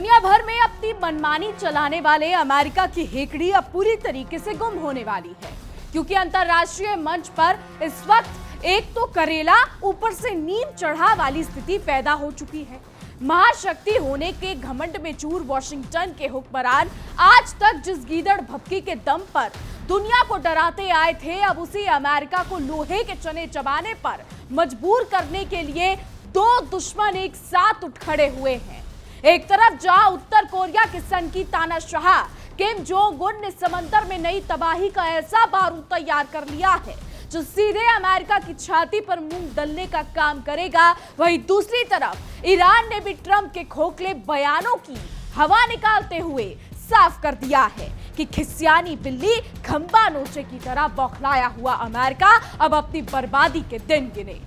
दुनिया भर में अपनी मनमानी चलाने वाले अमेरिका की हेकड़ी अब पूरी तरीके से गुम होने वाली है, क्योंकि अंतरराष्ट्रीय मंच पर इस वक्त एक तो करेला ऊपर से नीम चढ़ा वाली स्थिति पैदा हो चुकी है। महाशक्ति होने के घमंड में चूर वॉशिंगटन के हुक्मरान आज तक जिस गीदड़ भभकी के दम पर दुनिया को डराते आए थे, अब उसी अमेरिका को लोहे के चने चबाने पर मजबूर करने के लिए दो दुश्मन एक साथ उठ खड़े हुए हैं। एक तरफ जहां उत्तर कोरिया के सन की तानाशाह किम जोंग उन ने समंदर में नई तबाही का ऐसा बारूद तैयार कर लिया है जो सीधे अमेरिका की छाती पर मूंग दलने का काम करेगा, वहीं दूसरी तरफ ईरान ने भी ट्रंप के खोखले बयानों की हवा निकालते हुए साफ कर दिया है कि खिसियानी बिल्ली खंबा नोचे की तरह बौखलाया हुआ अमेरिका अब अपनी बर्बादी के दिन गिने।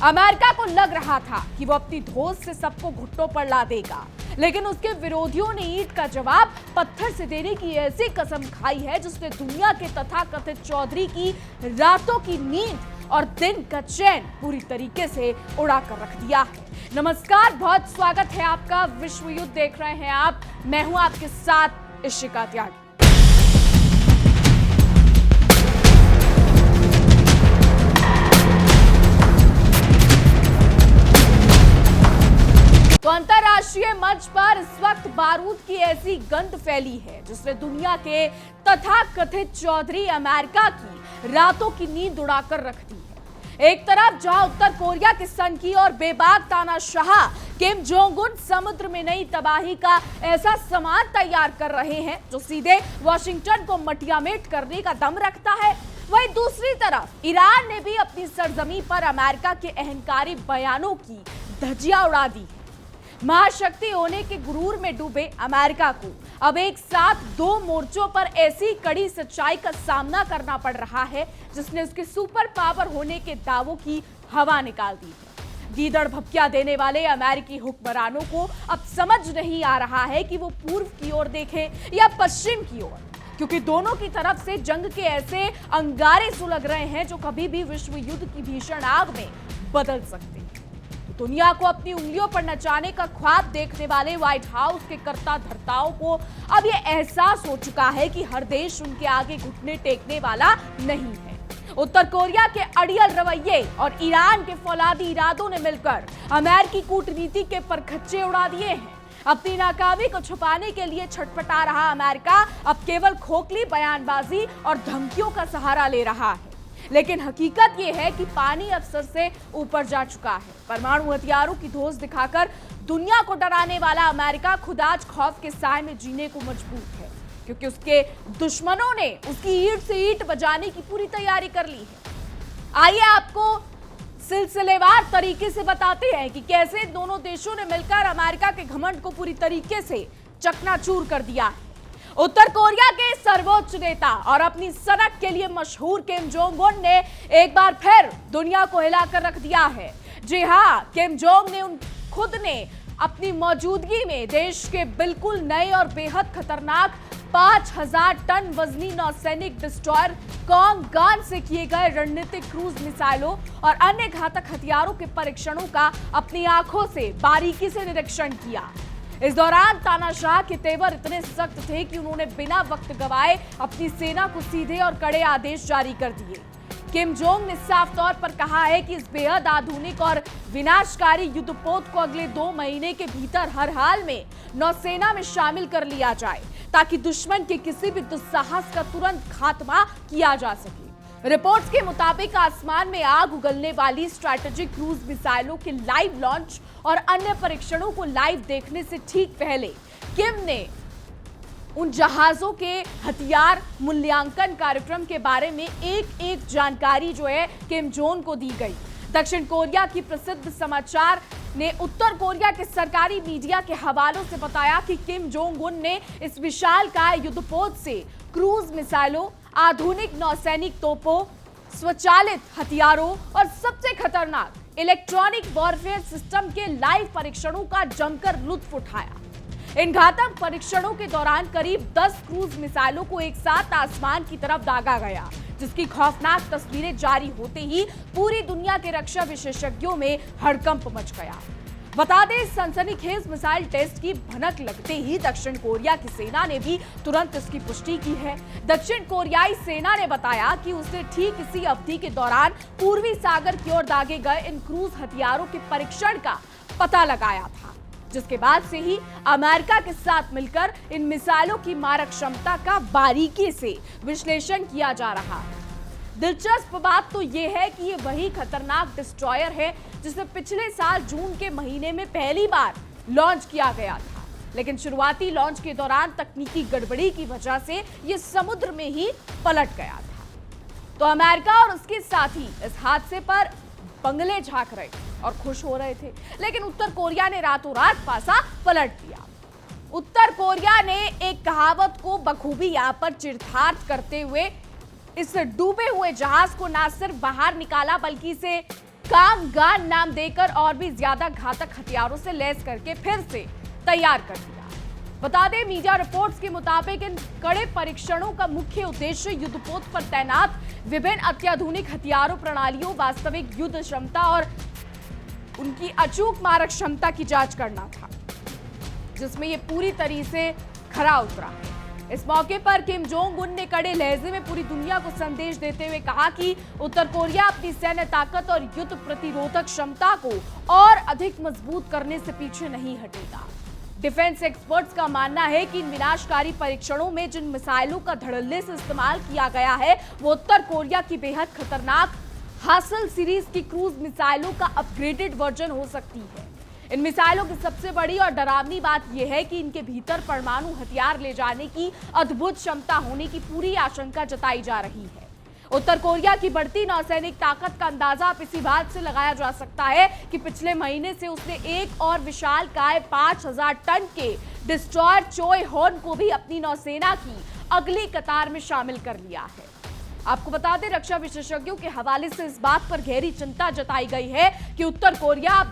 अमेरिका को लग रहा था कि वो अपनी धौंस से सबको घुटनों पर ला देगा, लेकिन उसके विरोधियों ने ईंट का जवाब पत्थर से देने की ऐसी कसम खाई है जिसने दुनिया के तथाकथित चौधरी की रातों की नींद और दिन का चैन पूरी तरीके से उड़ा कर रख दिया है। नमस्कार, बहुत स्वागत है आपका। विश्व युद्ध देख रहे हैं आप, मैं हूं आपके साथ इशिका त्यागी। तो अंतरराष्ट्रीय मंच पर इस वक्त बारूद की ऐसी गंध फैली है जिसने दुनिया के तथाकथित चौधरी अमेरिका की रातों की नींद उड़ाकर रख दी है। एक तरफ जहां उत्तर कोरिया के सन की और बेबाक तानाशाह किम जोंग उन समुद्र में नई तबाही का ऐसा सामान तैयार कर रहे हैं जो सीधे वॉशिंगटन को मटियामेट करने का दम रखता है, वहीं दूसरी तरफ ईरान ने भी अपनी सरजमी पर अमेरिका के अहंकारी बयानों की धज्जियां उड़ा दी है। महाशक्ति होने के गुरूर में डूबे अमेरिका को अब एक साथ दो मोर्चों पर ऐसी कड़ी सच्चाई का सामना करना पड़ रहा है जिसने उसके सुपर पावर होने के दावों की हवा निकाल दी है। गीदड़ भभकिया देने वाले अमेरिकी हुक्मरानों को अब समझ नहीं आ रहा है कि वो पूर्व की ओर देखें या पश्चिम की ओर, क्योंकि दोनों की तरफ से जंग के ऐसे अंगारे सुलग रहे हैं जो कभी भी विश्व युद्ध की भीषण आग में बदल सकते हैं। दुनिया को अपनी उंगलियों पर नचाने का ख्वाब देखने वाले व्हाइट हाउस के कर्ता धर्ताओं को अब यह एहसास हो चुका है कि हर देश उनके आगे घुटने टेकने वाला नहीं है। उत्तर कोरिया के अड़ियल रवैये और ईरान के फौलादी इरादों ने मिलकर अमेरिकी कूटनीति के परखच्चे उड़ा दिए हैं। अपनी नाकामी को छुपाने के लिए छटपटा रहा अमेरिका अब केवल खोखली बयानबाजी और धमकियों का सहारा ले रहा है, लेकिन हकीकत यह है कि पानी अब सर से ऊपर जा चुका है। परमाणु हथियारों की धौंस दिखाकर दुनिया को डराने वाला अमेरिका खुद आज खौफ के साए में जीने को मजबूर है, क्योंकि उसके दुश्मनों ने उसकी ईंट से ईंट बजाने की पूरी तैयारी कर ली है। आइए आपको सिलसिलेवार तरीके से बताते हैं कि कैसे दोनों देशों ने मिलकर अमेरिका के घमंड को पूरी तरीके से चकनाचूर कर दिया है। उत्तर कोरिया के सर्वोच्च नेता और अपनी सनक के लिए मशहूर किम जोंग उन ने एक बार फिर दुनिया को हिलाकर रख दिया है। जी हां, किम जोंग ने खुद ने अपनी मौजूदगी में देश के बिल्कुल नए और बेहद खतरनाक 5000 टन वजनी नौसैनिक डिस्ट्रॉयर कॉन्गान से किए गए रणनीतिक क्रूज मिसाइलों और अन्य घातक हथियारों के परीक्षणों का अपनी आंखों से बारीकी से निरीक्षण किया। इस दौरान तानाशाह के तेवर इतने सख्त थे कि उन्होंने बिना वक्त गवाए अपनी सेना को सीधे और कड़े आदेश जारी कर दिए। किम जोंग ने साफ तौर पर कहा है कि इस बेहद आधुनिक और विनाशकारी युद्धपोत को अगले 2 महीने के भीतर हर हाल में नौसेना में शामिल कर लिया जाए, ताकि दुश्मन के किसी भी दुस्साहस का तुरंत खात्मा किया जा सके। रिपोर्ट्स के मुताबिक आसमान में आग उगलने वाली स्ट्रैटेजिक क्रूज मिसाइलों के लाइव लॉन्च और अन्य परीक्षणों को लाइव देखने से ठीक पहले किम ने उन जहाजों के हथियार मूल्यांकन कार्यक्रम के बारे में एक जानकारी जो है किम जोंग को दी गई। दक्षिण कोरिया की प्रसिद्ध समाचार ने उत्तर कोरिया के सरकारी मीडिया के हवालों से बताया कि किम जोंग उन ने इस विशालकाय युद्धपोत से क्रूज मिसाइलों, आधुनिक नौसैनिक तोपों, स्वचालित हथियारों और सबसे खतरनाक इलेक्ट्रॉनिक वॉरफेयर सिस्टम के लाइव परीक्षणों का जमकर लुत्फ उठाया। इन घातक परीक्षणों के दौरान करीब 10 क्रूज मिसाइलों को एक साथ आसमान की तरफ दागा गया, जिसकी खौफनाक तस्वीरें जारी होते ही पूरी दुनिया के रक्षा विशेषज्ञों में हड़कंप मच गया। बता दें, सनसनीखेज मिसाइल टेस्ट की भनक लगते ही दक्षिण कोरिया की सेना ने भी तुरंत इसकी पुष्टि की है। दक्षिण कोरियाई सेना ने बताया कि उसने ठीक इसी अवधि के दौरान पूर्वी सागर की ओर दागे गए इन क्रूज हथियारों के परीक्षण का पता लगाया था, जिसके बाद से ही अमेरिका के साथ मिलकर इन मिसाइलों की मारक क्षमता का बारीकी से विश्लेषण किया जा रहा है। दिलचस्प बात तो यह है कि ये वही खतरनाक डिस्ट्रॉयर है जिसे पिछले साल जून के महीने में पहली बार लॉन्च किया गया था, लेकिन शुरुआती लॉन्च के दौरान तकनीकी गड़बड़ी की वजह से ये समुद्र में ही पलट गया था। तो अमेरिका और उसके साथी इस हादसे पर बंगले झांक रहे और खुश हो रहे थे, लेकिन उत्तर कोरिया ने रातों रात पासा पलट दिया। उत्तर कोरिया ने एक कहावत को बखूबी यहाँ पर चरितार्थ करते हुए इस डूबे हुए जहाज को न सिर्फ बाहर निकाला बल्कि इसे कामगान नाम देकर और भी ज्यादा घातक हथियारों से लैस करके फिर से तैयार कर दिया। बता दें, मीडिया रिपोर्ट्स के मुताबिक इन कड़े परीक्षणों का मुख्य उद्देश्य युद्धपोत पर तैनात विभिन्न अत्याधुनिक हथियारों प्रणालियों, वास्तविक युद्ध क्षमता और उनकी अचूक मारक क्षमता की जांच करना था, जिसमें ये पूरी तरह से खरा उतरा। इस मौके पर किम जोंग उन ने कड़े लहजे में पूरी दुनिया को संदेश देते हुए कहा कि उत्तर कोरिया अपनी सैन्य ताकत और युद्ध प्रतिरोधक क्षमता को और अधिक मजबूत करने से पीछे नहीं हटेगा। डिफेंस एक्सपर्ट्स का मानना है कि इन विनाशकारी परीक्षणों में जिन मिसाइलों का धड़ल्ले से इस्तेमाल किया गया है वो उत्तर कोरिया की बेहद खतरनाक हासल सीरीज की क्रूज मिसाइलों का अपग्रेडेड वर्जन हो सकती है। इन मिसाइलों की सबसे बड़ी और डरावनी बात यह है कि इनके भीतर परमाणु हथियार ले जाने की अद्भुत क्षमता होने की पूरी आशंका जताई जा रही है। उत्तर कोरिया की बढ़ती नौसैनिक ताकत का अंदाजा अब इसी बात से लगाया जा सकता है कि पिछले महीने से उसने एक और विशालकाय 5000 टन के डिस्ट्रॉयर चोय होन को भी अपनी नौसेना की अगली कतार में शामिल कर लिया है। आपको बता दें, रक्षा विशेषज्ञों के हवाले से इस बात पर गहरी चिंता जताई गई है कि उत्तर कोरिया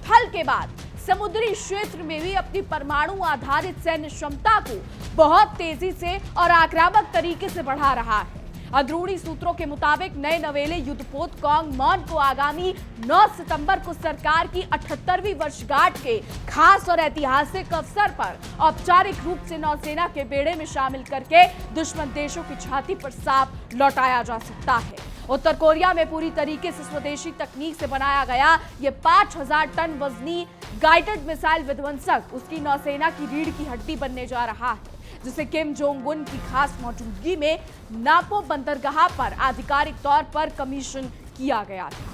थल के बाद समुद्री क्षेत्र में भी अपनी परमाणु आधारित सैन्य क्षमता को बहुत तेजी से और आक्रामक तरीके से बढ़ा रहा है। अंदरूनी सूत्रों के मुताबिक नए नवेले युद्धपोत कॉन्गमॉन को आगामी 9 सितंबर को सरकार की 78वीं वर्षगांठ के खास और ऐतिहासिक अवसर पर औपचारिक रूप से नौसेना के बेड़े में शामिल करके दुश्मन देशों की छाती पर सांप लौटाया जा सकता है। उत्तर कोरिया में पूरी तरीके से स्वदेशी तकनीक से बनाया गया ये 5000 टन वजनी गाइडेड मिसाइल विध्वंसक उसकी नौसेना की रीढ़ की हड्डी बनने जा रहा है, जिसे किम जोंग उन की खास मौजूदगी में नापो बंदरगाह पर आधिकारिक तौर पर कमीशन किया गया था।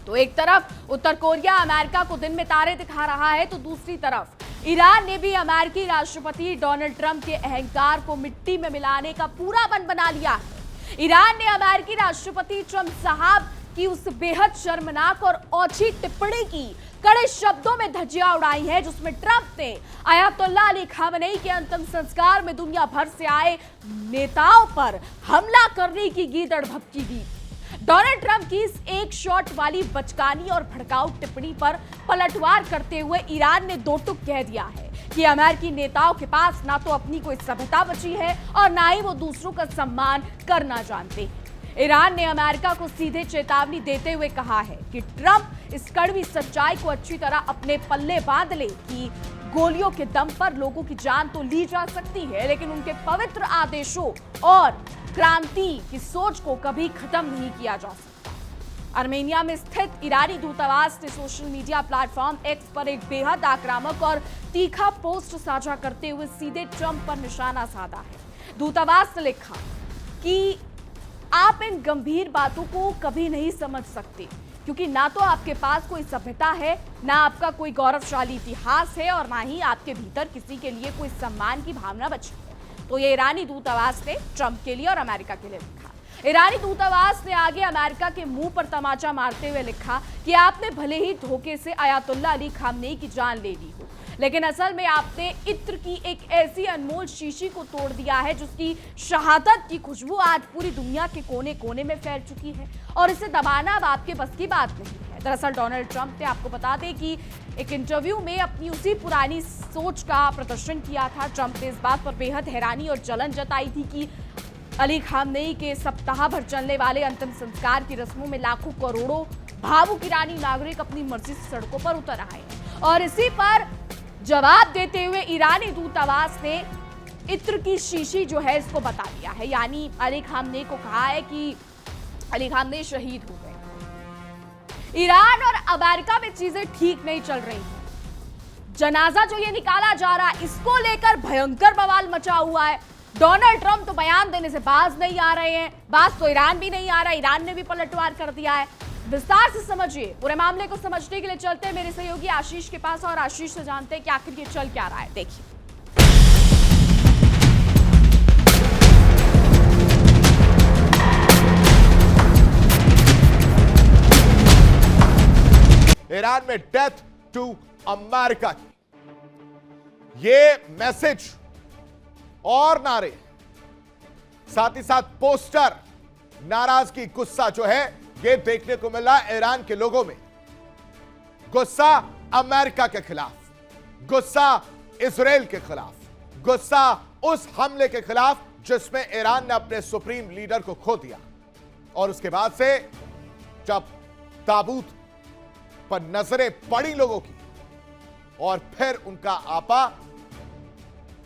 तो एक तरफ उत्तर कोरिया अमेरिका को दिन में तारे दिखा रहा है, तो दूसरी तरफ ईरान ने भी अमेरिकी राष्ट्रपति डोनाल्ड ट्रंप के अहंकार को मिट्टी में मिलाने का पूरा मन बना लिया है। ईरान ने अमेरिकी राष्ट्रपति ट्रंप साहब की उस बेहद शर्मनाक और ओछी टिप्पणी की कड़े शब्दों में धज्जियां उड़ाई है, जिसमें ट्रंप ने अयातुल्लाह अली खामेनी के अंतिम संस्कार में दुनिया भर से आए नेताओं पर हमला करने की गीदड़ भभकी दी। डोनाल्ड ट्रंप की इस एक शॉट वाली बचकानी और भड़काऊ टिप्पणी पर पलटवार करते हुए ईरान ने दो टुक कह दिया है कि अमेरिकी नेताओं के पास ना तो अपनी कोई सभ्यता बची है और ना ही वो दूसरों का सम्मान करना जानते हैं। ईरान ने अमेरिका को सीधे चेतावनी देते हुए कहा है कि ट्रंप इस कड़वी सच्चाई को अच्छी तरह अपने पल्ले बांध ले कि गोलियों के दम पर लोगों की जान तो ली जा सकती है, लेकिन उनके पवित्र आदेशों और क्रांति की सोच को कभी खत्म नहीं किया जा सकता। आर्मेनिया में स्थित ईरानी दूतावास ने सोशल मीडिया प्लेटफॉर्म एक्स पर एक बेहद आक्रामक और तीखा पोस्ट साझा करते हुए सीधे ट्रंप पर निशाना साधा है। दूतावास ने लिखा कि आप इन गंभीर बातों को कभी नहीं समझ सकते, क्योंकि ना तो आपके पास कोई सभ्यता है, ना आपका कोई गौरवशाली इतिहास है और ना ही आपके भीतर किसी के लिए कोई सम्मान की भावना बची है। तो ये ईरानी दूतावास ने ट्रंप के लिए और अमेरिका के लिए लिखा। ईरानी दूतावास ने आगे अमेरिका के मुंह पर तमाचा मारते हुए लिखा कि आपने भले ही धोखे से अयातुल्लाह अली खामेनी की जान ले ली हो, लेकिन असल में आपने इत्र की एक ऐसी अनमोल शीशी को तोड़ दिया है जिसकी शहादत की खुशबू आज पूरी दुनिया के कोने कोने में फैल चुकी है और इसे दबाना अब आपके बस की बात नहीं है। दरअसल डोनाल्ड ट्रंप ने, आपको बता दें कि एक इंटरव्यू में अपनी उसी पुरानी सोच का प्रदर्शन किया था। ट्रंप ने इस बात पर बेहद हैरानी और जलन जताई थी कि अली खामेनी के सप्ताह भर चलने वाले अंतिम संस्कार की रस्मों में लाखों करोड़ों भावुक ईरानी नागरिक अपनी मर्जी से सड़कों पर उतर आए हैं। और इसी पर जवाब देते हुए ईरानी दूतावास ने इत्र की शीशी जो है इसको बता दिया है, यानी अली खामनेई को कहा है कि अली खामनेई शहीद हो गए। ईरान और अमेरिका में चीजें ठीक नहीं चल रही हैं। जनाजा जो ये निकाला जा रहा है इसको लेकर भयंकर बवाल मचा हुआ है। डोनाल्ड ट्रंप तो बयान देने से बाज नहीं आ रहे हैं, बाज तो ईरान भी नहीं आ रहा, ईरान ने भी पलटवार कर दिया है। विस्तार से समझिए, पूरे मामले को समझने के लिए चलते हैं मेरे सहयोगी आशीष के पास और आशीष से जानते हैं कि आखिर ये चल क्या रहा है। देखिए, ईरान में डेथ टू अमेरिका की ये मैसेज और नारे, साथ ही साथ पोस्टर, नाराजगी, गुस्सा जो है ये देखने को मिला ईरान के लोगों में। गुस्सा अमेरिका के खिलाफ, गुस्सा इजराइल के खिलाफ, गुस्सा उस हमले के खिलाफ जिसमें ईरान ने अपने सुप्रीम लीडर को खो दिया। और उसके बाद से जब ताबूत पर नजरें पड़ी लोगों की और फिर उनका आपा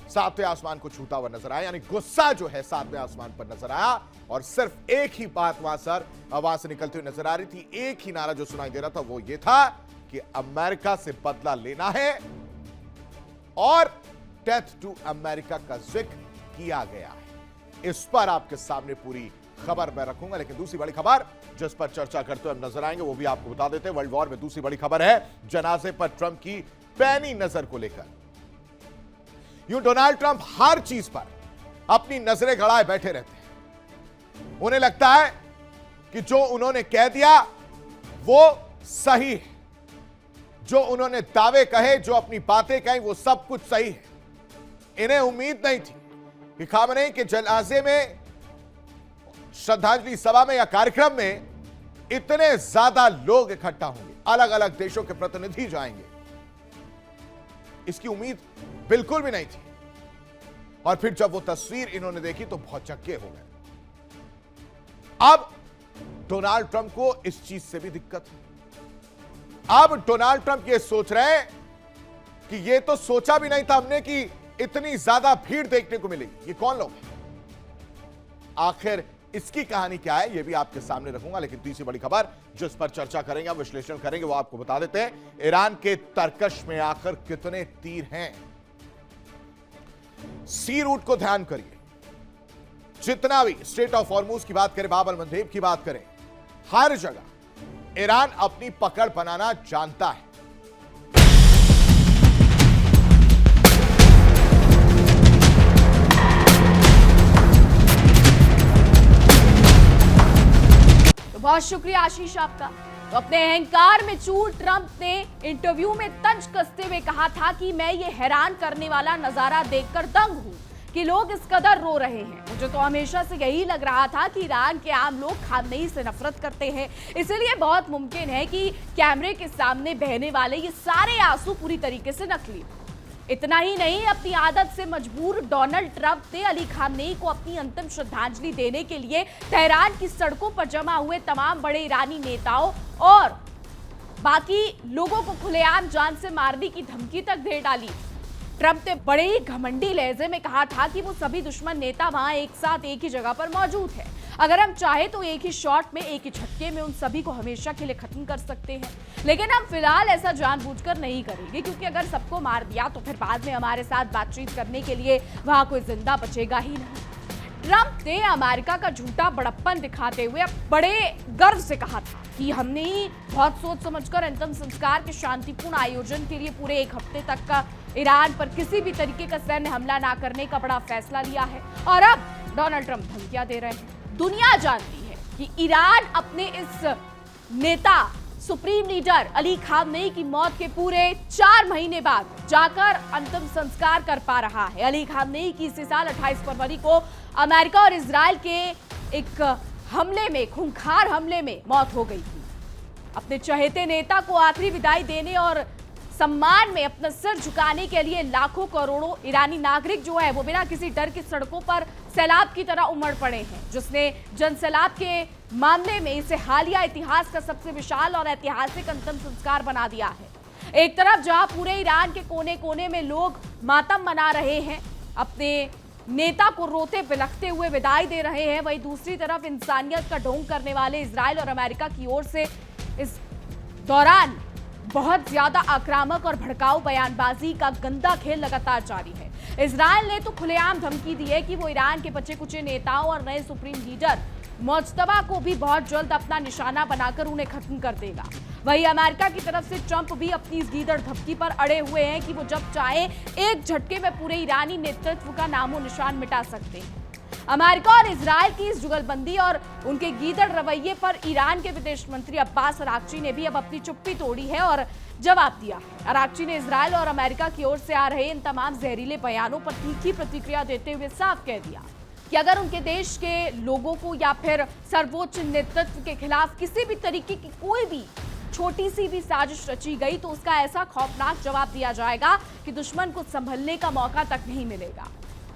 सातवें आसमान को छूता हुआ नजर आया, यानी गुस्सा जो है सातवें आसमान पर नजर आया। और सिर्फ एक ही बात वहां सर आवाज से निकलती हुई नजर आ रही थी, एक ही नारा जो सुनाई दे रहा था वो ये था कि अमेरिका से बदला लेना है और डेथ टू अमेरिका का जिक्र किया गया है। इस पर आपके सामने पूरी खबर मैं रखूंगा, लेकिन दूसरी बड़ी खबर जिस पर चर्चा करते हुए हम नजर आएंगे वो भी आपको बता देते हैं। वर्ल्ड वॉर में दूसरी बड़ी खबर है जनाजे पर ट्रंप की पैनी नजर को लेकर। यूं डोनाल्ड ट्रंप हर चीज पर अपनी नजरें गड़ाए बैठे रहते हैं। उन्हें लगता है कि जो उन्होंने कह दिया वो सही है, जो उन्होंने दावे कहे, जो अपनी बातें कही वो सब कुछ सही है। इन्हें उम्मीद नहीं थी कि खामनेई के जनाजे में, श्रद्धांजलि सभा में या कार्यक्रम में इतने ज्यादा लोग इकट्ठा होंगे, अलग अलग देशों के प्रतिनिधि जाएंगे। इसकी उम्मीद बिल्कुल भी नहीं थी। और फिर जब वो तस्वीर इन्होंने देखी तो बहुत चक्के हो गए। अब डोनाल्ड ट्रंप को इस चीज से भी दिक्कत है। अब डोनाल्ड ट्रंप ये सोच रहे हैं कि ये तो सोचा भी नहीं था हमने कि इतनी ज्यादा भीड़ देखने को मिलेगी। ये कौन लोग हैं, आखिर इसकी कहानी क्या है, यह भी आपके सामने रखूंगा। लेकिन तीसरी बड़ी खबर जिस पर चर्चा करेंगे, विश्लेषण करेंगे, वो आपको बता देते हैं। ईरान के तरकश में आखिर कितने तीर हैं। सी रूट को ध्यान करिए, जितना भी स्ट्रेट ऑफ हॉर्मुज की बात करें, बाब अल मंदेब की बात करें, हर जगह ईरान अपनी पकड़ बनाना जानता है। बहुत शुक्रिया आशीष आपका। तो अपने अहंकार में चूर ट्रंप ने इंटरव्यू में तंज कसते हुए कहा था कि मैं ये हैरान करने वाला नजारा देखकर दंग हूं कि लोग इस कदर रो रहे हैं। मुझे तो हमेशा से यही लग रहा था कि ईरान के आम लोग खामनेई से नफरत करते हैं, इसलिए बहुत मुमकिन है कि कैमरे के सामने बहने वाले ये सारे आंसू पूरी तरीके से नकली। इतना ही नहीं, अपनी आदत से मजबूर डोनाल्ड ट्रंप ने अली खामनेई को अपनी अंतिम श्रद्धांजलि देने के लिए तेहरान की सड़कों पर जमा हुए तमाम बड़े ईरानी नेताओं और बाकी लोगों को खुलेआम जान से मारने की धमकी तक दे डाली। ट्रंप ने बड़े ही घमंडी लहजे में कहा था कि वो सभी दुश्मन नेता वहां एक साथ एक ही जगह पर मौजूद है, अगर हम चाहे तो एक ही शॉट में, एक ही झटके में उन सभी को हमेशा के लिए खत्म कर सकते हैं। लेकिन हम फिलहाल ऐसा जानबूझकर नहीं करेंगे, क्योंकि अगर सबको मार दिया तो फिर बाद में हमारे साथ बातचीत करने के लिए वहां कोई जिंदा बचेगा ही नहीं। ट्रंप ने अमेरिका का झूठा बड़प्पन दिखाते हुए बड़े गर्व से कहा था कि हमने ही बहुत सोच समझकर अंतिम संस्कार के शांतिपूर्ण आयोजन के लिए पूरे एक हफ्ते तक का ईरान पर किसी भी तरीके का सैन्य हमला ना करने का बड़ा फैसला लिया है। और अब डोनाल्ड ट्रंप धमकियां दे रहे हैं। दुनिया जानती है कि ईरान अपने इस नेता, सुप्रीम लीडर अली खामनेई की मौत के पूरे 4 महीने बाद जाकर अंतिम संस्कार कर पा रहा है। अली खामनेई की इसी साल 28 फरवरी को अमेरिका और इजराइल के एक हमले में, खूंखार हमले में मौत हो गई थी। अपने चहेते नेता को आखिरी विदाई देने और सम्मान में अपना सिर झुकाने के लिए लाखों करोड़ों ईरानी नागरिक जो है वो बिना किसी डर की सड़कों पर सैलाब की तरह उमड़ पड़े हैं, जिसने जनसैलाब के मामले में इसे हालिया इतिहास का सबसे विशाल और ऐतिहासिक अंतिम संस्कार बना दिया है। एक तरफ जहां पूरे ईरान के कोने कोने में लोग मातम मना रहे हैं, अपने नेता को रोते बिलखते हुए विदाई दे रहे हैं, वहीं दूसरी तरफ इंसानियत का ढोंग करने वाले इजराइल और अमेरिका की ओर से इस दौरान बहुत ज्यादा आक्रामक और भड़काऊ बयानबाजी का गंदा खेल लगातार जारी है। इजराइल ने तो खुलेआम धमकी दी है कि वो ईरान के बचे कुचे नेताओं और नए सुप्रीम लीडर मुज्तबा को भी बहुत जल्द अपना निशाना बनाकर उन्हें खत्म कर देगा। वहीं अमेरिका की तरफ से ट्रंप भी अपनी इस गीदड़ धमकी पर अड़े हुए हैं कि वो जब चाहे एक झटके में पूरे ईरानी नेतृत्व का नामो निशान मिटा सकते हैं। अमेरिका और इजराइल की इस जुगलबंदी और उनके गीदड़ रवैये पर ईरान के विदेश मंत्री अब्बास अराक्ची ने भी अब अपनी चुप्पी तोड़ी है और जवाब दिया। अराक्ची ने इजराइल और अमेरिका की ओर से आ रहे इन तमाम जहरीले बयानों पर तीखी प्रतिक्रिया देते हुए साफ कह दिया कि अगर उनके देश के लोगों को या फिर सर्वोच्च नेतृत्व के खिलाफ किसी भी तरीके की कोई भी छोटी सी भी साजिश रची गई तो उसका ऐसा खौफनाक जवाब दिया जाएगा कि दुश्मन को संभलने का मौका तक नहीं मिलेगा।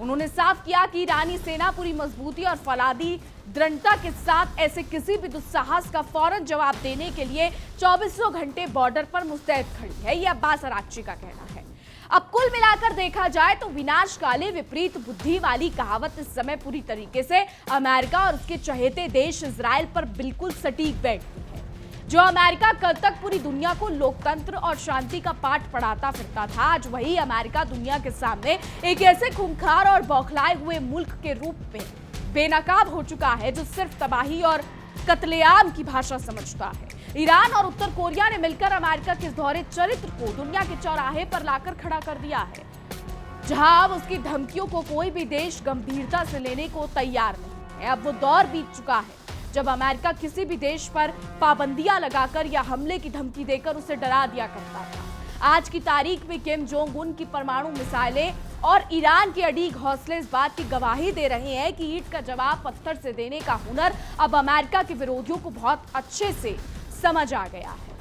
उन्होंने साफ किया कि ईरानी सेना पूरी मजबूती और फौलादी दृढ़ता के साथ ऐसे किसी भी दुस्साहस का फौरन जवाब देने के लिए 24 घंटे बॉर्डर पर मुस्तैद खड़ी है, ये अब्बास अराक्ची का कहना है। अब कुल मिलाकर देखा जाए तो विनाशकाले विपरीत बुद्धि वाली कहावत इस समय पूरी तरीके से अमेरिका और उसके चहेते देश इजराइल पर बिल्कुल सटीक बैठती है। जो अमेरिका कल तक पूरी दुनिया को लोकतंत्र और शांति का पाठ पढ़ाता फिरता था, आज वही अमेरिका दुनिया के सामने एक ऐसे खूंखार और बौखलाए हुए मुल्क के रूप में बेनकाब हो चुका है जो सिर्फ तबाही और कत्लेआम की भाषा समझता है। ईरान और उत्तर कोरिया ने मिलकर अमेरिका के इस दोहरे चरित्र को दुनिया के चौराहे पर लाकर खड़ा कर दिया है, जहां अब उसकी धमकियों को कोई भी देश गंभीरता से लेने को तैयार नहीं है। अब वो दौर बीत चुका है जब अमेरिका किसी भी देश पर पाबंदियां लगाकर या हमले की धमकी देकर उसे डरा दिया करता था। आज की तारीख में किम जोंग उन की परमाणु मिसाइलें और ईरान के अड़ीग हौसले इस बात की गवाही दे रहे हैं कि ईंट का जवाब पत्थर से देने का हुनर अब अमेरिका के विरोधियों को बहुत अच्छे से समझ आ गया है।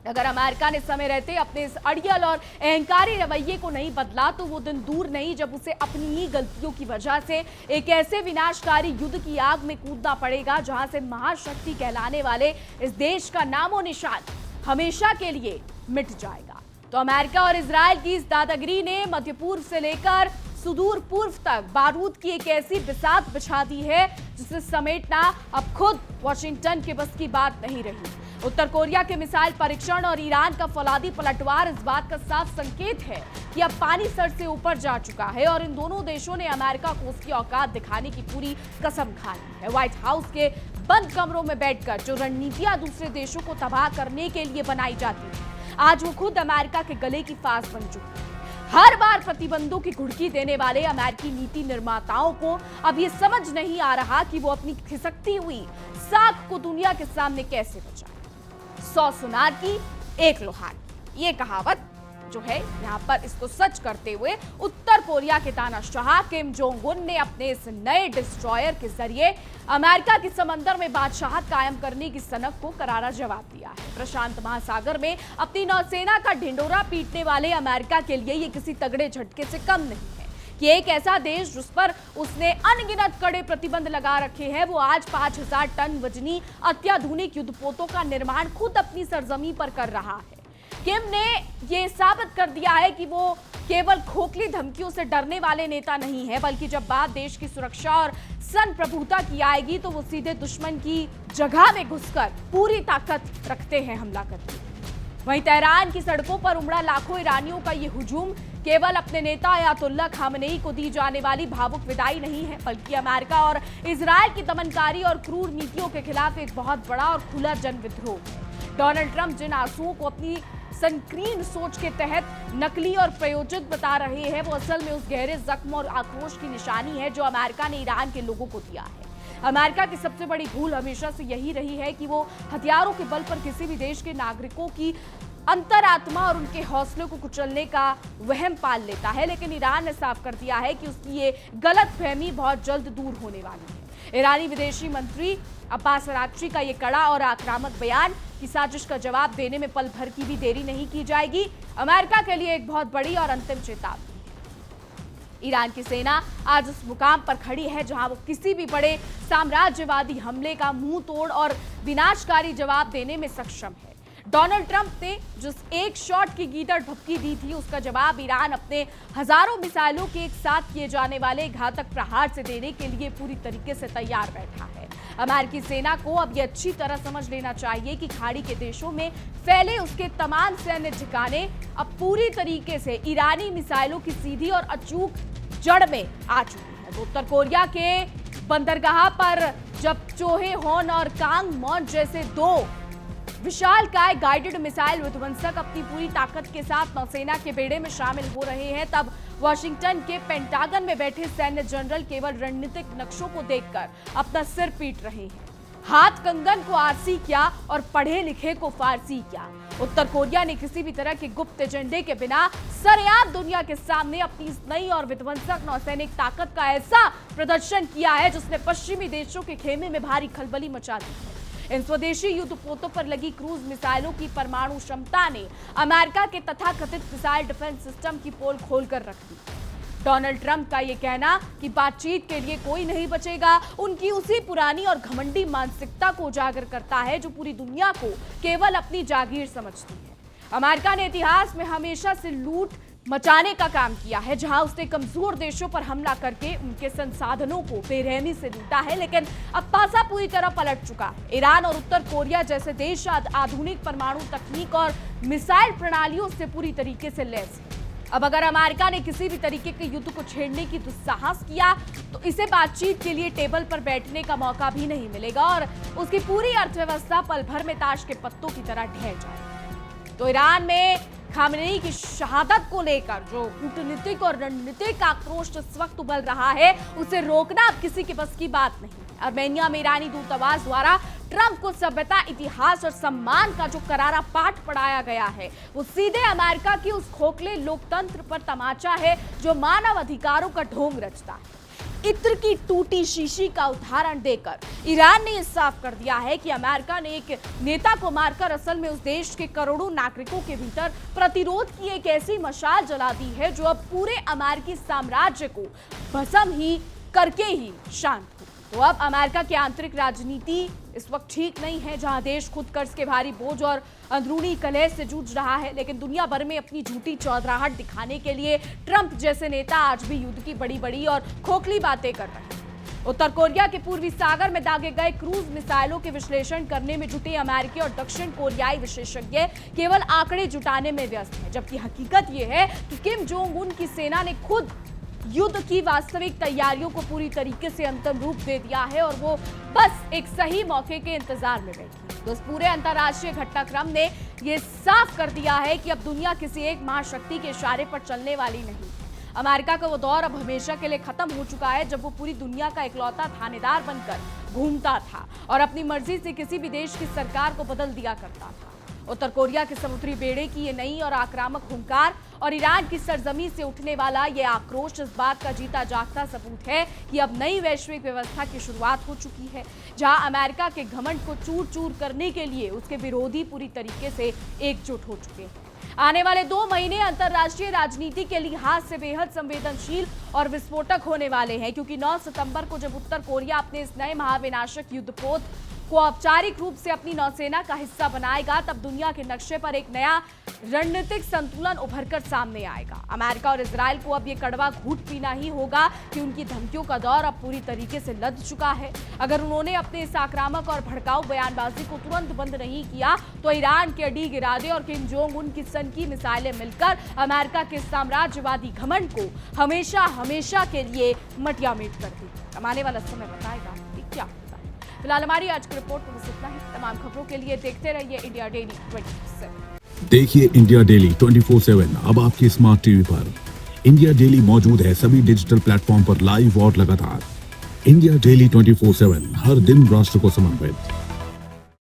अगर अमेरिका ने समय रहते अपने इस अड़ियल और अहंकारी रवैये को नहीं बदला तो वो दिन दूर नहीं जब उसे अपनी ही गलतियों की वजह से एक ऐसे विनाशकारी युद्ध की आग में कूदना पड़ेगा जहां से महाशक्ति कहलाने वाले इस देश का नामो निशान हमेशा के लिए मिट जाएगा। तो अमेरिका और इजराइल की इस दादागिरी ने मध्य पूर्व से लेकर सुदूर पूर्व तक बारूद की एक ऐसी बिसात बिछा दी है जिसे समेटना अब खुद वॉशिंगटन के बस की बात नहीं रही। उत्तर कोरिया के मिसाइल परीक्षण और ईरान का फौलादी पलटवार इस बात का साफ संकेत है कि अब पानी सर से ऊपर जा चुका है और इन दोनों देशों ने अमेरिका को उसकी औकात दिखाने की पूरी कसम खा ली है। व्हाइट हाउस के बंद कमरों में बैठकर जो रणनीतियां दूसरे देशों को तबाह करने के लिए बनाई जाती थी, आज वो खुद अमेरिका के गले की फांस बन चुकी है। हर बार प्रतिबंधों की घुड़की देने वाले अमेरिकी नीति निर्माताओं को अब ये समझ नहीं आ रहा कि वो अपनी खिसकती हुई साख को दुनिया के सामने कैसे बचाए। 100 सुनार की एक लोहार की, ये कहावत जो है यहाँ पर इसको सच करते हुए उत्तर कोरिया के तानाशाह किम जोंग उन ने अपने इस नए डिस्ट्रॉयर के जरिए अमेरिका के समंदर में बादशाहत कायम करने की सनक को करारा जवाब दिया है। प्रशांत महासागर में अपनी नौसेना का ढिंडोरा पीटने वाले अमेरिका के लिए ये किसी तगड़े झटके से कम नहीं है कि एक ऐसा देश जिस पर उसने अनगिनत कड़े प्रतिबंध लगा रखे हैं, वो आज 5000 टन वजनी अत्याधुनिक युद्धपोतों का निर्माण खुद अपनी सरजमी पर कर रहा है। किम ने ये साबित कर दिया है कि वो केवल खोखली धमकियों से डरने वाले नेता नहीं है, बल्कि जब बात देश की सुरक्षा और संप्रभुता की आएगी तो वो सीधे दुश्मन की जगह में घुसकर पूरी ताकत रखते हैं हमला करते। वहीं तेहरान की सड़कों पर उमड़ा लाखों ईरानियों का ये हुजूम केवल अपने नेता अयातुल्लाह खामनेई को दी जाने वाली भावुक विदाई नहीं है, बल्कि अमेरिका और इजराइल की दमनकारी और क्रूर नीतियों के खिलाफ एक बहुत बड़ा और खुला जन विद्रोह है। डोनाल्ड ट्रंप जिन आंसुओं को अपनी संकीर्ण सोच के तहत नकली और प्रायोजित बता रहे हैं, वो असल में उस गहरे जख्म और आक्रोश की निशानी है जो अमेरिका ने ईरान के लोगों को दिया है। अमेरिका की सबसे बड़ी भूल हमेशा से यही रही है कि वो हथियारों के बल पर किसी भी देश के नागरिकों की अंतरात्मा और उनके हौसलों को कुचलने का वहम पाल लेता है, लेकिन ईरान ने साफ कर दिया है कि उसकी ये गलतफहमी बहुत जल्द दूर होने वाली है। ईरानी विदेशी मंत्री अब्बास अराक्ची का ये कड़ा और आक्रामक बयान की साजिश का जवाब देने में पल भर की भी देरी नहीं की जाएगी। अमेरिका के लिए एक बहुत बड़ी और अंतिम चेतावनी। ईरान की सेना आज उस मुकाम पर खड़ी है जहां वो किसी भी बड़े साम्राज्यवादी हमले का मुंह तोड़ और विनाशकारी जवाब देने में सक्षम है। डोनाल्ड ट्रंप ने जिस एक शॉट की गीदड़ भपकी दी थी, उसका जवाब ईरान अपने हजारों मिसाइलों के एक साथ किए जाने वाले घातक प्रहार से देने के लिए पूरी तरीके से तैयार बैठा है। अमेरिकी सेना को अब यह अच्छी तरह समझ लेना चाहिए कि खाड़ी के देशों में फैले उसके तमाम सैन्य ठिकाने अब पूरी तरीके से ईरानी मिसाइलों की सीधी और अचूक जड़ में आ चुकी है। तो उत्तर कोरिया के बंदरगाह पर जब चोहे होन और कांग मॉन जैसे दो विशालकाय गाइडेड मिसाइल विध्वंसक अपनी पूरी ताकत के साथ नौसेना के बेड़े में शामिल हो रहे हैं, तब वॉशिंगटन के पेंटागन में बैठे सैन्य जनरल केवल रणनीतिक नक्शों को देखकर अपना सिर पीट रहे हैं। हाथ कंगन को आरसी क्या और पढ़े लिखे को फारसी क्या। उत्तर कोरिया ने किसी भी तरह के गुप्त एजेंडे के बिना सरेआम दुनिया के सामने अपनी इस नई और विध्वंसक नौसैनिक ताकत का ऐसा प्रदर्शन किया है जिसने पश्चिमी देशों के खेमे में भारी खलबली मचा दी है। इन स्वदेशी युद्धपोतों पर लगी क्रूज मिसाइलों की परमाणु क्षमता ने अमेरिका के तथाकथित मिसाइल डिफेंस सिस्टम की पोल खोलकर रख दी। डोनाल्ड ट्रंप का यह कहना कि बातचीत के लिए कोई नहीं बचेगा, उनकी उसी पुरानी और घमंडी मानसिकता को उजागर करता है जो पूरी दुनिया को केवल अपनी जागीर समझती है। अमेरिका ने इतिहास में हमेशा से लूट मचाने का काम किया है, जहां उसने कमजोर देशों पर हमला करके उनके संसाधनों को बेरहमी से लूटा है, लेकिन अब पासा पूरी तरह पलट चुका है। ईरान और उत्तर कोरिया जैसे देश आधुनिक परमाणु तकनीक और मिसाइल प्रणालियों से पूरी तरीके से लैस है। अब अगर अमेरिका ने किसी भी तरीके के युद्ध को छेड़ने की दुस्साहस किया तो इसे बातचीत के लिए टेबल पर बैठने का मौका भी नहीं मिलेगा और उसकी पूरी अर्थव्यवस्था पल भर में ताश के पत्तों की तरह ढह जाएगी। तो ईरान में खामेनी की शहादत को लेकर जो कूटनीतिक और रणनीतिक आक्रोश इस वक्त उबल रहा है, उसे रोकना अब किसी के बस की बात नहीं। आर्मेनिया में ईरानी दूतावास द्वारा ट्रंप को सभ्यता, इतिहास और सम्मान का जो करारा पाठ पढ़ाया गया है, वो सीधे अमेरिका की उस खोखले लोकतंत्र पर तमाचा है जो मानव अधिकारों का ढोंग रचता है। इत्र की टूटी शीशी का उदाहरण देकर ईरान ने यह साफ कर दिया है कि अमेरिका ने एक नेता को मारकर असल में उस देश के करोड़ों नागरिकों के भीतर प्रतिरोध की एक ऐसी मशाल जला दी है जो अब पूरे अमेरिकी साम्राज्य को भस्म ही करके ही शांत हो। तो अब अमेरिका की आंतरिक राजनीति इस वक्त ठीक नहीं है, जहां देश खुद कर्ज के भारी बोझ और अंदरूनी कलह से जूझ रहा है, लेकिन दुनिया भर में अपनी झूठी चौधराहट दिखाने के लिए ट्रंप जैसे नेता आज भी युद्ध की बड़ी बड़ी और खोखली बातें कर रहे हैं। उत्तर कोरिया के पूर्वी सागर में दागे गए क्रूज मिसाइलों के विश्लेषण करने में जुटे अमेरिकी और दक्षिण कोरियाई विशेषज्ञ केवल आंकड़े जुटाने में व्यस्त हैं, जबकि हकीकत यह है कि किम जोंग उन की सेना ने खुद युद्ध की वास्तविक तैयारियों को पूरी तरीके से अंतिम रूप दे दिया है और वो बस एक सही मौके के इंतजार में बैठी है। तो इस पूरे अंतर्राष्ट्रीय घटनाक्रम ने ये साफ कर दिया है कि अब दुनिया किसी एक महाशक्ति के इशारे पर चलने वाली नहीं। अमेरिका का वो दौर अब हमेशा के लिए खत्म हो चुका है जब वो पूरी दुनिया का इकलौता थानेदार बनकर घूमता था और अपनी मर्जी से किसी भी देश की सरकार को बदल दिया करता था। उत्तर कोरिया के समुद्री बेड़े की ये नई और आक्रामक हुंकार और ईरान की सरजमी से उठने वाला ये आक्रोश इस बात का जीता जागता सबूत है कि अब नई वैश्विक व्यवस्था की शुरुआत हो चुकी है, जहां अमेरिका के घमंड को चूर चूर करने के लिए उसके विरोधी पूरी तरीके से एकजुट हो चुके हैं। आने वाले 2 महीने अंतर्राष्ट्रीय राजनीति के लिहाज से बेहद संवेदनशील और विस्फोटक होने वाले हैं, क्योंकि 9 सितंबर को जब उत्तर कोरिया अपने इस नए महाविनाशक युद्धपोत को औपचारिक रूप से अपनी नौसेना का हिस्सा बनाएगा, तब दुनिया के नक्शे पर एक नया रणनीतिक संतुलन उभरकर सामने आएगा। अमेरिका और इजराइल को अब ये कड़वा घूंट पीना ही होगा कि उनकी धमकियों का दौर अब पूरी तरीके से लद चुका है। अगर उन्होंने अपने इस आक्रामक और भड़काऊ बयानबाजी को तुरंत बंद नहीं किया तो ईरान के अड़ीग इरादे और किम जोंग उन की सनकी मिसाइलें मिलकर अमेरिका के साम्राज्यवादी घमंड को हमेशा हमेशा के लिए मटियामेट कर देगी। आने वाला समय बताएगा कि क्या होता है। फिलहाल हमारी आज की रिपोर्ट में बस इतना ही। तमाम खबरों के लिए देखते रहिए इंडिया डेली 24/7। देखिए इंडिया डेली 24/7 अब आपके स्मार्ट टीवी पर। इंडिया डेली मौजूद है सभी डिजिटल प्लेटफॉर्म पर लाइव और लगातार। इंडिया डेली 24/7 हर दिन राष्ट्र को समर्पित।